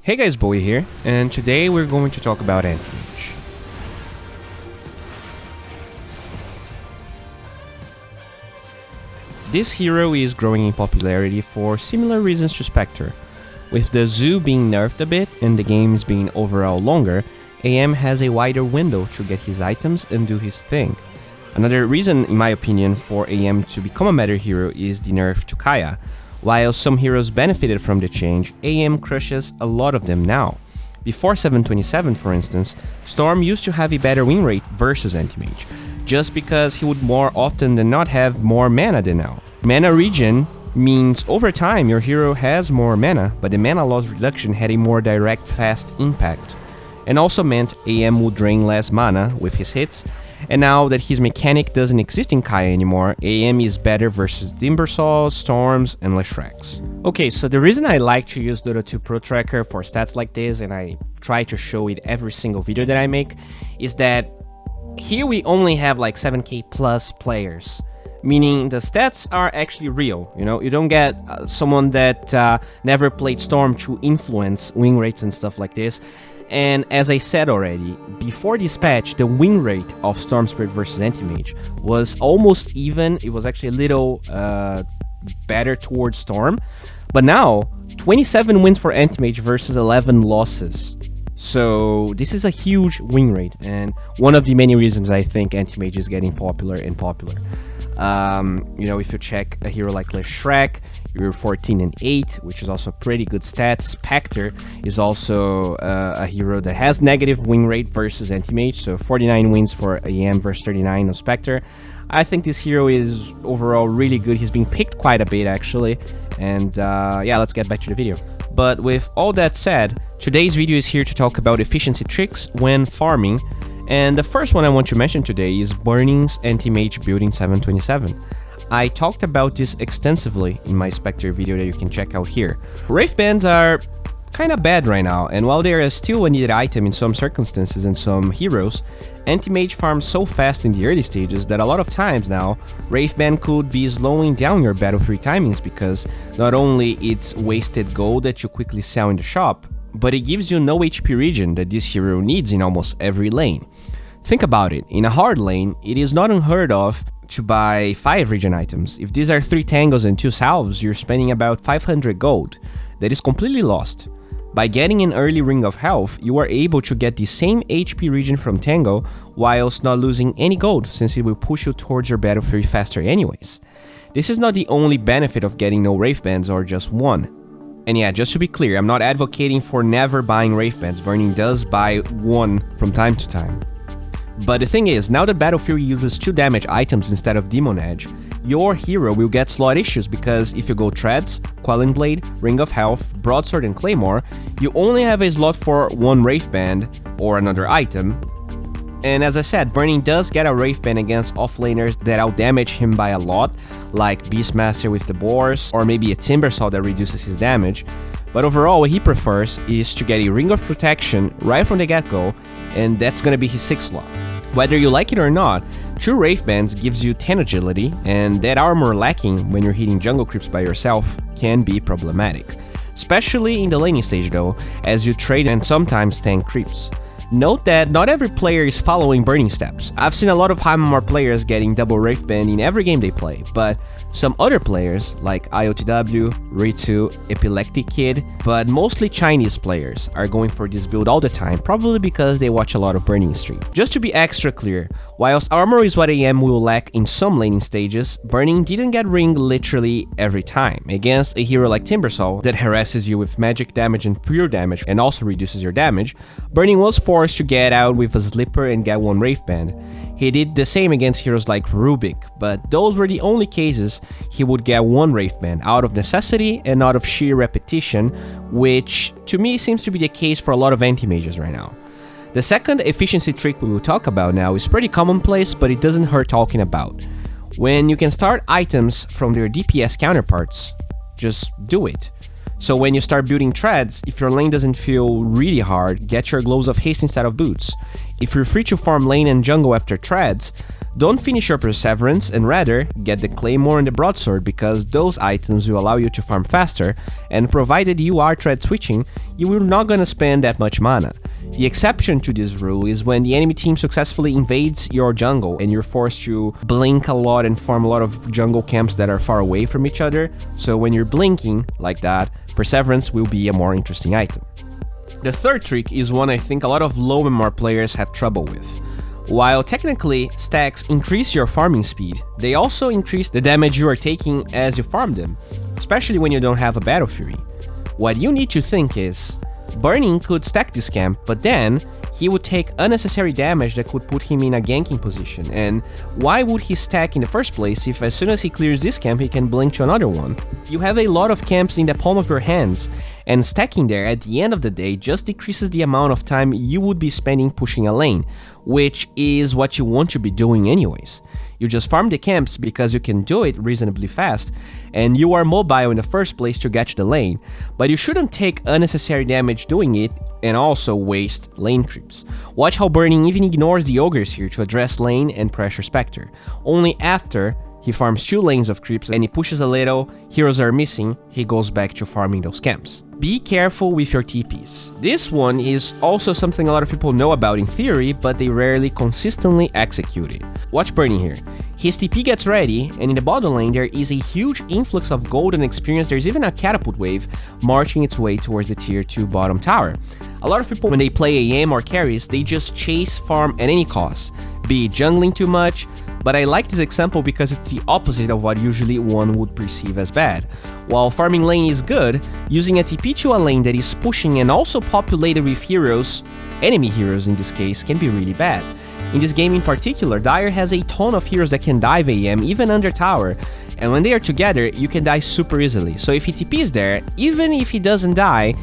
Hey guys, Bowie here, and today we're going to talk about Anti-Mage. This hero is growing in popularity for similar reasons to Spectre. With the zoo being nerfed a bit and the games being overall longer, AM has a wider window to get his items and do his thing. Another reason, in my opinion, for AM to become a meta hero is the nerf to Kaya. While some heroes benefited from the change, AM crushes a lot of them now. Before 727, for instance, Storm used to have a better win rate versus Anti-Mage, just because he would more often than not have more mana than now. Mana regen means over time your hero has more mana, but the mana loss reduction had a more direct, fast impact, and also meant AM would drain less mana with his hits. And now that his mechanic doesn't exist in Kaya anymore, AM is better versus Timbersaws, Storms, and Leshreks. Okay, so the reason I like to use Dota 2 Pro Tracker for stats like this, and I try to show it every single video that I make, is that here we only have like 7k plus players. Meaning the stats are actually real, you know? You don't get someone that never played Storm to influence win rates and stuff like this. And as I said already, before this patch, the win rate of Storm Spirit versus Anti-Mage was almost even. It was actually a little better towards Storm. But now, 27 wins for Anti-Mage versus 11 losses. So this is a huge win rate, and one of the many reasons I think Anti-Mage is getting popular and popular. You know, if you check a hero like Leshrek, you're 14 and 8, which is also pretty good stats. Spectre is also a hero that has negative win rate versus Anti-Mage, so 49 wins for AM versus 39 of Spectre. I think this hero is overall really good. He's being picked quite a bit actually, and yeah, let's get back to the video. But with all that said, today's video is here to talk about efficiency tricks when farming, and the first one I want to mention today is Burning's Anti-Mage build in 727. I talked about this extensively in my Spectre video that you can check out here. Wraith Bands are kinda bad right now, and while they are still a needed item in some circumstances and some heroes, Anti-Mage farms so fast in the early stages that a lot of times now, Wraith Band could be slowing down your battle-free timings because not only it's wasted gold that you quickly sell in the shop, but it gives you no HP regen that this hero needs in almost every lane. Think about it, in a hard lane, it is not unheard of to buy 5 regen items. If these are 3 tangos and 2 salves, you're spending about 500 gold. That is completely lost. By getting an early Ring of Health, you are able to get the same HP regen from Tango whilst not losing any gold, since it will push you towards your battlefield faster anyways. This is not the only benefit of getting no Wraith Bands or just one. And yeah, just to be clear, I'm not advocating for never buying Wraith Bands. Burning does buy one from time to time. But the thing is, now that Battlefield uses 2 damage items instead of Demon Edge, your hero will get slot issues because if you go Treads, Quelling Blade, Ring of Health, Broadsword and Claymore, you only have a slot for 1 Wraith Band or another item. And as I said, Burning does get a Wraith Band against offlaners that outdamage him by a lot, like Beastmaster with the Boars, or maybe a Timbersaw that reduces his damage. But overall, what he prefers is to get a Ring of Protection right from the get-go, and that's gonna be his 6th slot. Whether you like it or not, true Wraith Bands gives you 10 agility, and that armor lacking when you're hitting jungle creeps by yourself can be problematic. Especially in the laning stage though, as you trade and sometimes tank creeps. Note that not every player is following Burning steps. I've seen a lot of high MMR players getting double Wraith Band in every game they play, but some other players, like IOTW, Ritu, Epileptic Kid, but mostly Chinese players, are going for this build all the time, probably because they watch a lot of Burning stream. Just to be extra clear, whilst armor is what AM will lack in some laning stages, Burning didn't get ring literally every time. Against a hero like Timbersaw that harasses you with magic damage and pure damage and also reduces your damage, Burning was forced to get out with a Slipper and get 1 Wraith Band. He did the same against heroes like Rubik, but those were the only cases he would get 1 Wraith Band out of necessity and out of sheer repetition, which to me seems to be the case for a lot of Anti-Mages right now. The second efficiency trick we will talk about now is pretty commonplace, but it doesn't hurt talking about. When you can start items from their DPS counterparts, just do it. So when you start building treads, if your lane doesn't feel really hard, get your Gloves of Haste instead of boots. If you're free to farm lane and jungle after treads, don't finish your Perseverance and rather get the Claymore and the Broadsword because those items will allow you to farm faster, and provided you are tread switching, you are not gonna spend that much mana. The exception to this rule is when the enemy team successfully invades your jungle and you're forced to blink a lot and farm a lot of jungle camps that are far away from each other, so when you're blinking like that, Perseverance will be a more interesting item. The third trick is one I think a lot of low MMR players have trouble with. While technically stacks increase your farming speed, they also increase the damage you are taking as you farm them, especially when you don't have a Battle Fury. What you need to think is, Burning could stack this camp, but then he would take unnecessary damage that could put him in a ganking position, and why would he stack in the first place if as soon as he clears this camp he can blink to another one? You have a lot of camps in the palm of your hands, and stacking there at the end of the day just decreases the amount of time you would be spending pushing a lane, which is what you want to be doing anyways. You just farm the camps because you can do it reasonably fast, and you are mobile in the first place to get to the lane, but you shouldn't take unnecessary damage doing it and also waste lane creeps. Watch how Burning even ignores the ogres here to address lane and pressure Spectre. Only after he farms 2 lanes of creeps and he pushes a little, heroes are missing, he goes back to farming those camps. Be careful with your TPs. This one is also something a lot of people know about in theory, but they rarely consistently execute it. Watch Burning here. His TP gets ready, and in the bottom lane there is a huge influx of gold and experience. There's even a catapult wave marching its way towards the tier 2 bottom tower. A lot of people, when they play AM or carries, they just chase farm at any cost, be it jungling too much, but I like this example because it's the opposite of what usually one would perceive as bad. While farming lane is good, using a TP to a lane that is pushing and also populated with heroes, enemy heroes in this case, can be really bad. In this game in particular, Dire has a ton of heroes that can dive AM even under tower, and when they are together, you can die super easily. So if he TPs there, even if he doesn't die,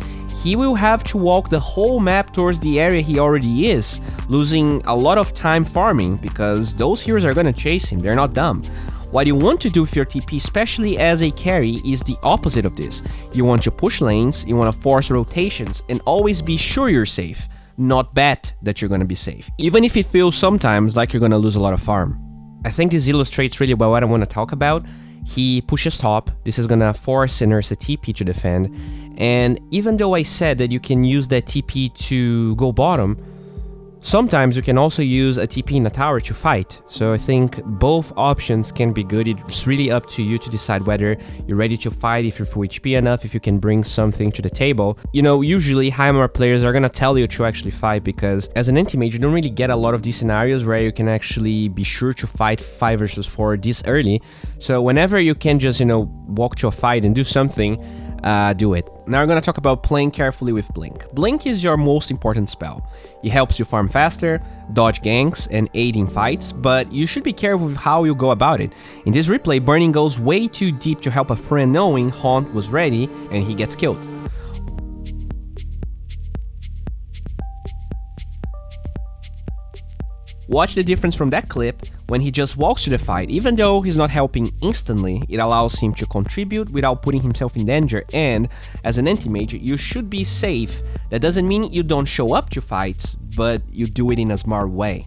he will have to walk the whole map towards the area he already is, losing a lot of time farming because those heroes are gonna chase him, they're not dumb. What you want to do with your TP, especially as a carry, is the opposite of this. You want to push lanes, you want to force rotations, and always be sure you're safe, not bet that you're gonna be safe, even if it feels sometimes like you're gonna lose a lot of farm. I think this illustrates really well what I want to talk about. He pushes top, this is gonna force Sinners a TP to defend, and even though I said that you can use that TP to go bottom, sometimes you can also use a TP in a tower to fight. So I think both options can be good. It's really up to you to decide whether you're ready to fight, if you're full HP enough, if you can bring something to the table. You know, usually high MMR players are gonna tell you to actually fight because as an anti-mage you don't really get a lot of these scenarios where you can actually be sure to fight 5 versus 4 this early. So whenever you can just, you know, walk to a fight and do something, do it. Now we're gonna talk about playing carefully with Blink. Blink is your most important spell. It helps you farm faster, dodge ganks, and aid in fights, but you should be careful with how you go about it. In this replay, Burning goes way too deep to help a friend knowing Haunt was ready and he gets killed. Watch the difference from that clip when he just walks to the fight. Even though he's not helping instantly, it allows him to contribute without putting himself in danger, and as an anti-mage, you should be safe. That doesn't mean you don't show up to fights, but you do it in a smart way.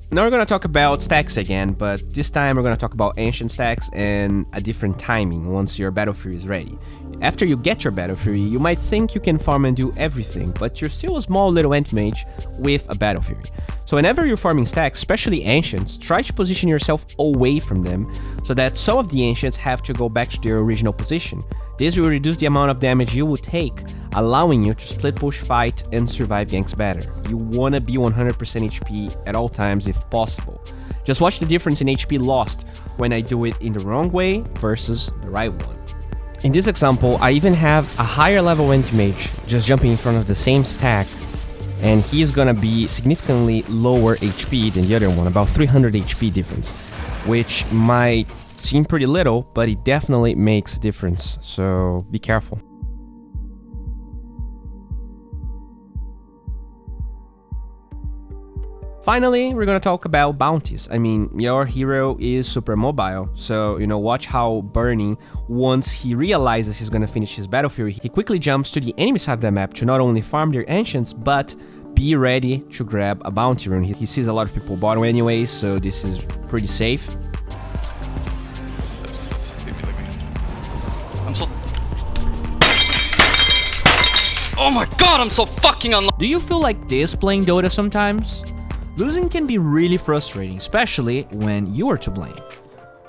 Now we're gonna talk about stacks again, but this time we're gonna talk about ancient stacks and a different timing once your Battle Fury is ready. After you get your Battle Fury, you might think you can farm and do everything, but you're still a small little anti-mage with a Battle Fury. So whenever you're farming stacks, especially ancients, try to position yourself away from them so that some of the ancients have to go back to their original position. This will reduce the amount of damage you will take, allowing you to split push, fight, and survive ganks better. You wanna be 100% HP at all times if possible. Just watch the difference in HP lost when I do it in the wrong way versus the right one. In this example, I even have a higher level anti-mage just jumping in front of the same stack, and he is gonna be significantly lower HP than the other one, about 300 HP difference, which might seem pretty little, but it definitely makes a difference, so be careful. Finally, we're gonna talk about bounties. I mean, your hero is super mobile, so, watch how Burning, once he realizes he's gonna finish his battlefield, he quickly jumps to the enemy side of the map to not only farm their ancients, but be ready to grab a bounty rune. He sees a lot of people bottom anyways, so this is pretty safe. Leave me. I'm so... Oh my god, I'm so fucking unlucky! Do you feel like this playing Dota sometimes? Losing can be really frustrating, especially when you are to blame.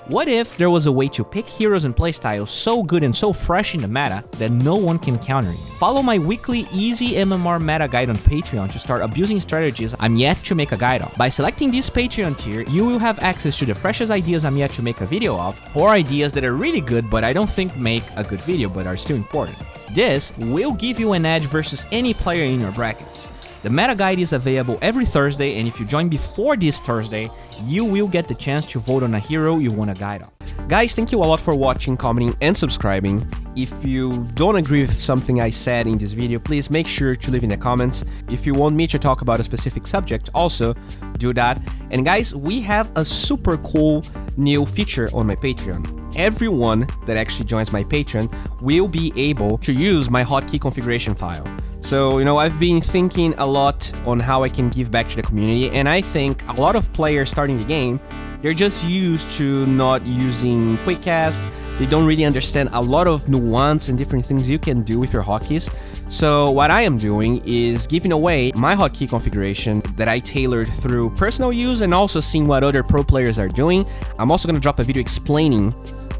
What if there was a way to pick heroes and playstyles so good and so fresh in the meta that no one can counter you? Follow my weekly easy MMR meta guide on Patreon to start abusing strategies I'm yet to make a guide on. By selecting this Patreon tier, you will have access to the freshest ideas I'm yet to make a video of, or ideas that are really good but I don't think make a good video but are still important. This will give you an edge versus any player in your brackets. The meta guide is available every Thursday, and if you join before this Thursday, you will get the chance to vote on a hero you want a guide on. Guys, thank you a lot for watching, commenting, and subscribing. If you don't agree with something I said in this video, please make sure to leave in the comments. If you want me to talk about a specific subject, also do that. And guys, we have a super cool new feature on my Patreon. Everyone that actually joins my Patreon will be able to use my hotkey configuration file. So, I've been thinking a lot on how I can give back to the community, and I think a lot of players starting the game, they're just used to not using quick cast. They don't really understand a lot of nuance and different things you can do with your hotkeys. So what I am doing is giving away my hotkey configuration that I tailored through personal use and also seeing what other pro players are doing. I'm also going to drop a video explaining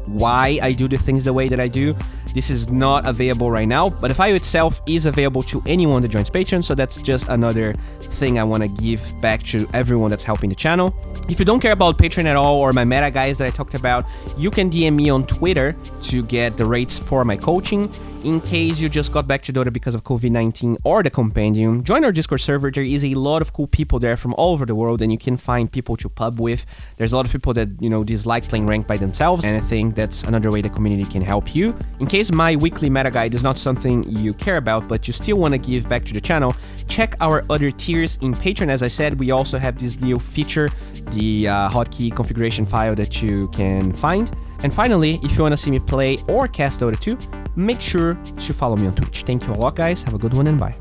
why I do the things the way that I do. This is not available right now, but the file itself is available to anyone that joins Patreon, so that's just another thing I want to give back to everyone that's helping the channel. If you don't care about Patreon at all or my meta guys that I talked about, you can DM me on Twitter to get the rates for my coaching. In case you just got back to Dota because of COVID-19 or the compendium, join our Discord server. There is a lot of cool people there from all over the world, and you can find people to pub with. There's a lot of people that, dislike playing ranked by themselves, and I think that's another way the community can help you. In case my weekly meta guide is not something you care about, but you still want to give back to the channel, check our other tiers in Patreon. As I said, we also have this new feature, the hotkey configuration file that you can find. And finally, if you want to see me play or cast Dota 2, make sure to follow me on Twitch. Thank you a lot, guys. Have a good one and bye.